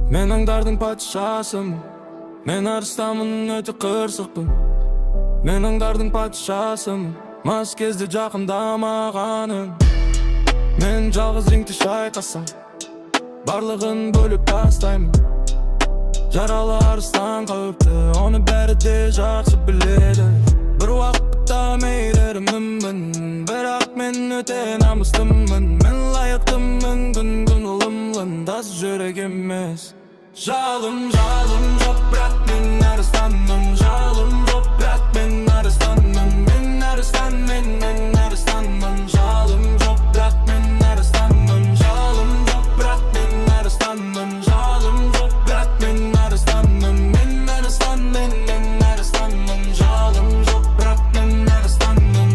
Мен аңдардың патшасымын, мен арыстамын, өте қырсықпын. Мен аңдардың патшасымын, мас кезде жақындамағаның. Мен жалғыз рингті шайқасам, барлығын бөліп тастаймын. Жаралы арыстан қауіпті, оны бәрі де жақсы біледі. Бір уақытта мейірімімін, бірақ мен өте намыстымын. Мен лайықтымын, күн ұлымлын, дас жүрек емес. Жалым жоқ, бірақ мен арыстанмын. Жалым жоқ, бірақ мен арыстанмын. Мен арыстанмын. Жалым жоқ, бірақ мен арыстанмын. Жалым жоқ, бірақ мен арыстанмын. Жалым жоқ, бірақ мен арыстанмын. Мен арыстанмын. Жалым жоқ, бірақ мен арыстанмын.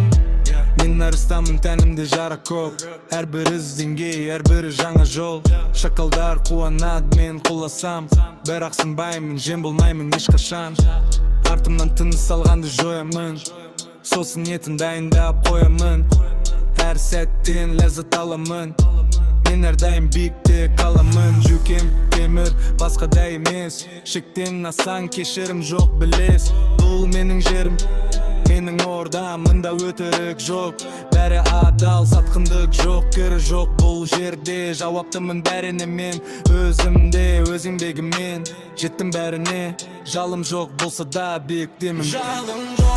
Мен арыстанмын, тәнімде жара көп. Әрбір ізденге, әрбірі жаңа жол. Шакалдар қуанады, мен құласам. Бірақ сынбаймын, жем болмаймын ешқашан. Артымнан тыныс алғанды жоямын, сосын етін дайындап қоямын. Әр сәттен ләззат аламын, мен әрдайым биікте қаламын. Жүкем темір, басқада емес. Шектен асаң кешірім жоқ, білес. Бұл менің жерім, менің ордам, мында өтірік жоқ. Бәрі адал, сатқындық жоқ, кірі жоқ бұл жерде. Жауаптымын бәріне мен, өзімде, өз еңбегіммен. Жеттім бәріне, жалым жоқ болса да биіктемін. Жалым жоқ.